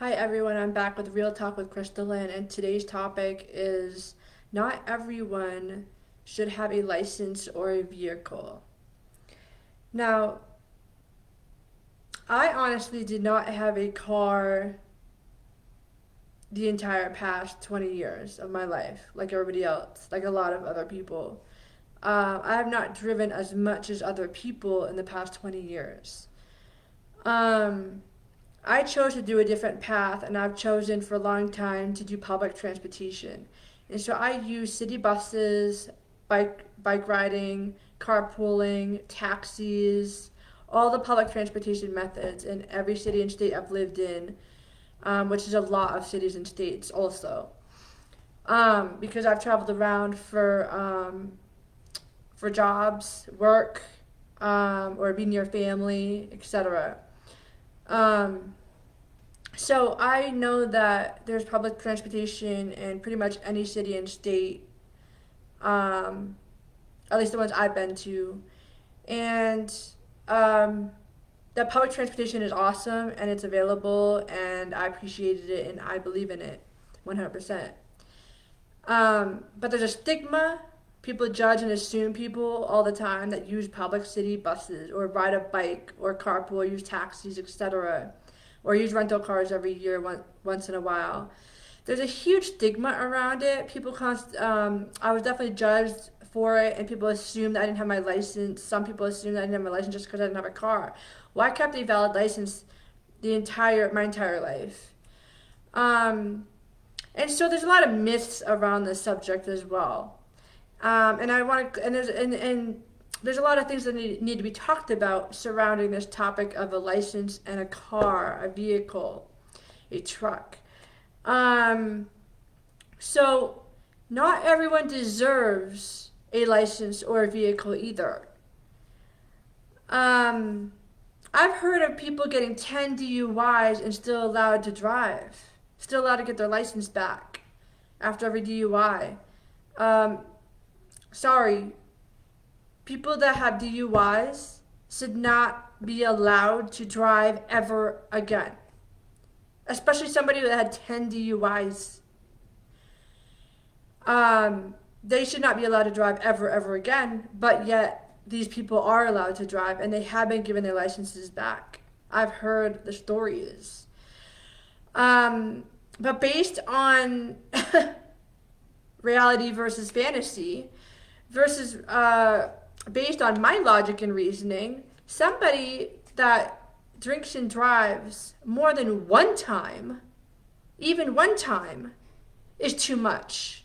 Hi everyone, I'm back with Real Talk with Crystalline, and today's topic is not everyone should have a license or a vehicle. Now, I honestly did not have a car the entire past 20 years of my life, like everybody else, like a lot of other people. I have not driven as much as other people in the past 20 years. Um, I chose to do a different path, and I've chosen for a long time to do public transportation. And so I use city buses, bike riding, carpooling, taxis, all the public transportation methods in every city and state I've lived in, which is a lot of cities and states also. Because I've traveled around for jobs, work, or be near family, etc. Um, So I know that there's public transportation in pretty much any city and state, um, at least the ones I've been to, and um, that public transportation is awesome and it's available, and I appreciated it and I believe in it 100%. But there's a stigma. People judge and assume people all the time that use public city buses or ride a bike or carpool or use taxis, etc., or use rental cars every year once in a while. There's a huge stigma around it. I was definitely judged for it, and people assumed that I didn't have my license. Some people assumed that I didn't have my license just because I didn't have a car. Well, I kept a valid license my entire life. Um, and so there's a lot of myths around this subject as well. And I want to, and there's a lot of things that need to be talked about surrounding this topic of a license and a car, a vehicle, a truck. Um, so not everyone deserves a license or a vehicle either. Um, I've heard of people getting 10 DUIs and still allowed to drive, still allowed to get their license back after every DUI. Um, sorry, people that have DUIs should not be allowed to drive ever again, especially somebody that had 10 DUIs. They should not be allowed to drive ever again, but yet these people are allowed to drive and they have been given their licenses back. I've heard the stories. Um, but based on reality versus fantasy, versus based on my logic and reasoning, somebody that drinks and drives more than one time, even one time, is too much.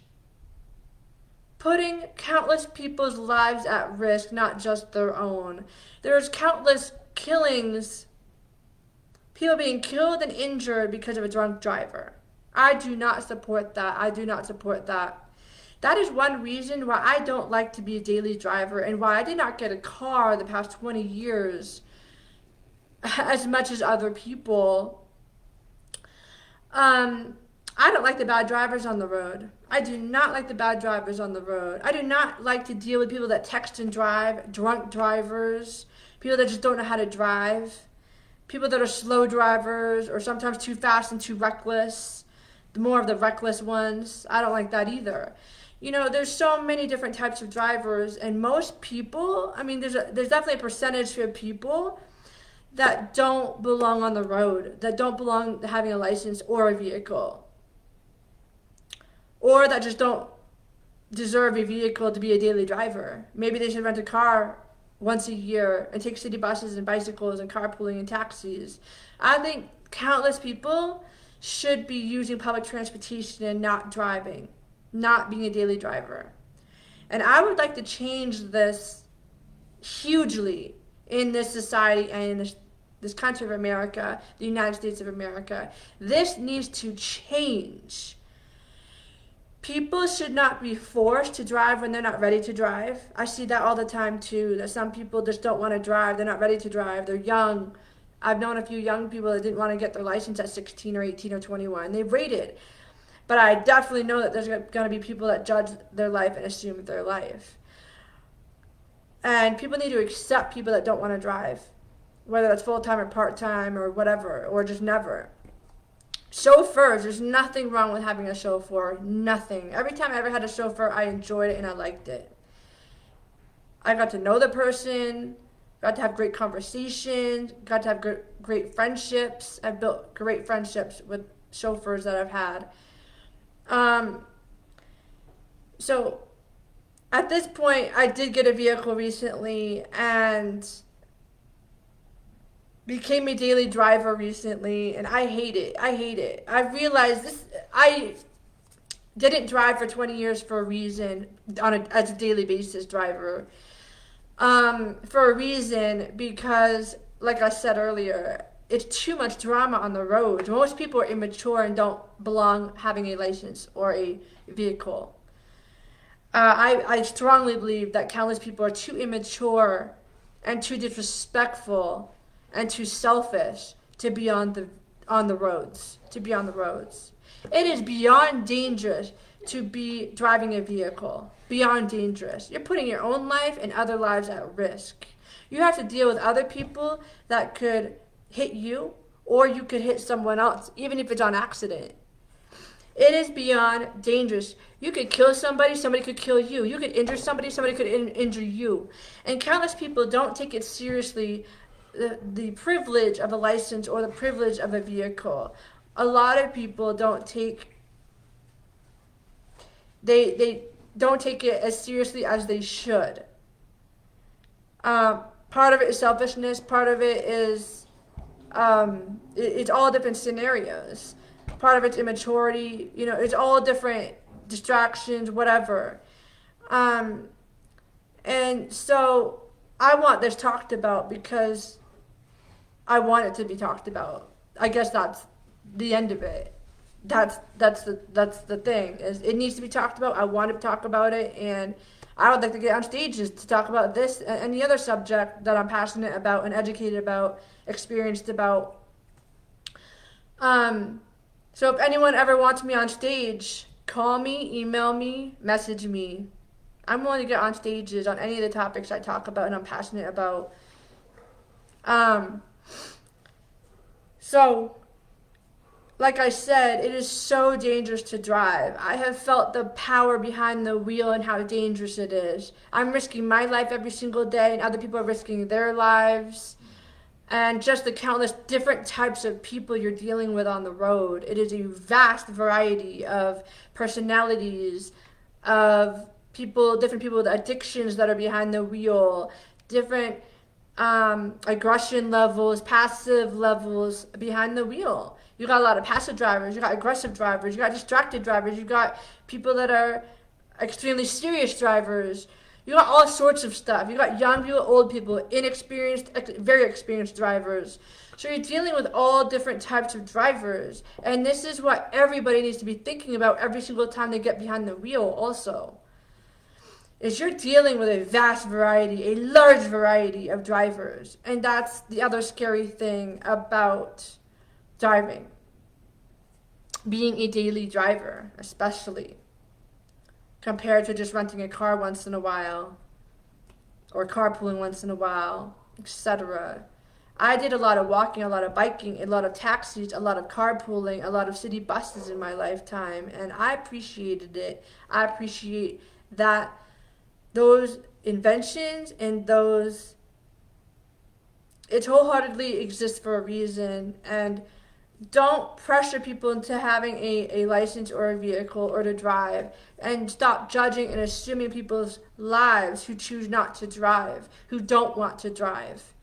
Putting countless people's lives at risk, not just their own. There's countless killings, people being killed and injured because of a drunk driver. I do not support that. I do not support that. That is one reason why I don't like to be a daily driver and why I did not get a car the past 20 years as much as other people. Um, I don't like the bad drivers on the road. I do not like the bad drivers on the road. I do not like to deal with people that text and drive, drunk drivers, people that just don't know how to drive, people that are slow drivers or sometimes too fast and too reckless. The more of the reckless ones. I don't like that either. You know, there's so many different types of drivers, and most people, I mean, there's definitely a percentage of people that don't belong on the road, that don't belong having a license or a vehicle, or that just don't deserve a vehicle to be a daily driver. Maybe they should rent a car once a year and take city buses and bicycles and carpooling and taxis. I think countless people should be using public transportation and not driving, not being a daily driver. And I would like to change this hugely in this society and in this country of America, the United States of America. This needs to change. People should not be forced to drive when they're not ready to drive. I see that all the time too, that some people just don't want to drive. They're not ready to drive. They're young. I've known a few young people that didn't want to get their license at 16 or 18 or 21. They waited. But I definitely know that there's going to be people that judge their life and assume their life. And people need to accept people that don't want to drive, whether that's full time or part time or whatever, or just never. Chauffeurs, there's nothing wrong with having a chauffeur. Nothing. Every time I ever had a chauffeur, I enjoyed it and I liked it. I got to know the person, got to have great conversations, got to have great friendships. I've built great friendships with chauffeurs that I've had. Um, so at this point, I did get a vehicle recently and became a daily driver recently, and I hate it. I hate it. I realized this. I didn't drive for 20 years for a reason as a daily basis driver. For a reason because, like I said earlier, it's too much drama on the road. Most people are immature and don't belong having a license or a vehicle. I strongly believe that countless people are too immature and too disrespectful and too selfish to be on the roads. To be on the roads, it is beyond dangerous to be driving a vehicle. Beyond dangerous. You're putting your own life and other lives at risk. You have to deal with other people that could hit you, or you could hit someone else, even if it's on accident. It is beyond dangerous. You could kill somebody, somebody could kill you. You could injure somebody, somebody could injure you. And countless people don't take it seriously, the privilege of a license or the privilege of a vehicle. A lot of people don't take they don't take it as seriously as they should. Part of it is selfishness. Part of it is it's all different scenarios. Part of it's immaturity. You know, it's all different distractions, whatever. And so I want this talked about because I want it to be talked about. I guess that's the end of it. That's the thing is it needs to be talked about. I want to talk about it, and I would like to get on stages to talk about this and any other subject that I'm passionate about and educated about, experienced about. So if anyone ever wants me on stage, call me, email me, message me. I'm willing to get on stages on any of the topics I talk about and I'm passionate about. So like I said, it is so dangerous to drive. I have felt the power behind the wheel and how dangerous it is. I'm risking my life every single day, and other people are risking their lives. And just the countless different types of people you're dealing with on the road. It is a vast variety of personalities, of people, different people with addictions that are behind the wheel, different aggression levels, passive levels behind the wheel. You got a lot of passive drivers, you got aggressive drivers, you got distracted drivers, you got people that are extremely serious drivers. You got all sorts of stuff. You got young people, old people, inexperienced, very experienced drivers. So you're dealing with all different types of drivers. And this is what everybody needs to be thinking about every single time they get behind the wheel also. Is you're dealing with a vast variety, a large variety of drivers. And that's the other scary thing about driving. Being a daily driver, especially, compared to just renting a car once in a while or carpooling once in a while, etc. I did a lot of walking, a lot of biking, a lot of taxis, a lot of carpooling, a lot of city buses in my lifetime, and I appreciated it. I appreciate that those inventions and those, it wholeheartedly exists for a reason. And don't pressure people into having a license or a vehicle or to drive, and stop judging and assuming people's lives who choose not to drive, who don't want to drive.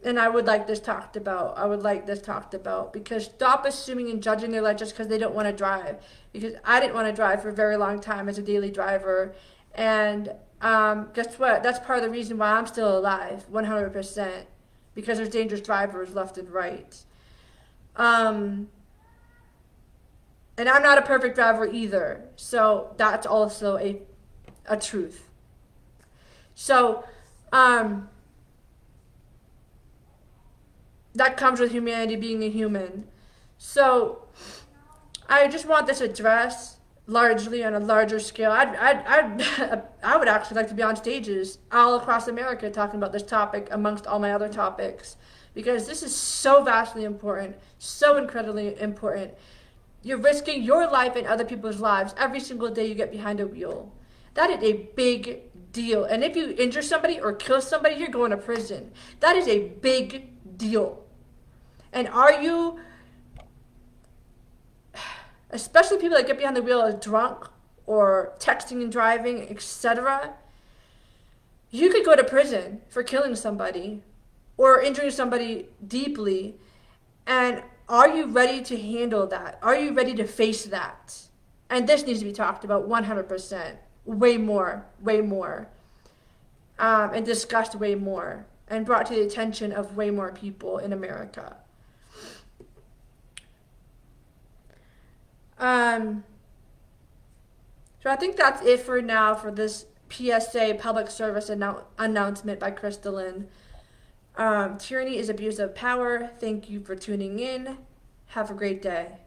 And I would like this talked about. I would like this talked about because stop assuming and judging their life just because they don't want to drive. Because I didn't want to drive for a very long time as a daily driver. And guess what? That's part of the reason why I'm still alive, 100%. Because there's dangerous drivers left and right. And I'm not a perfect driver either. So that's also a truth. So, that comes with humanity, being a human. So I just want this addressed largely on a larger scale. I would actually like to be on stages all across America talking about this topic amongst all my other topics, because this is so vastly important, so incredibly important. You're risking your life and other people's lives every single day you get behind a wheel. That is a big deal. And if you injure somebody or kill somebody, you're going to prison. That is a big deal. And are you, especially people that get behind the wheel drunk or texting and driving, etc., you could go to prison for killing somebody or injuring somebody deeply. And are you ready to handle that? Are you ready to face that? And this needs to be talked about 100%. Way more, way more. And discussed way more. And brought to the attention of way more people in America. So I think that's it for now for this PSA public service announcement by Crystalline. Tyranny is abuse of power. Thank you for tuning in. Have a great day.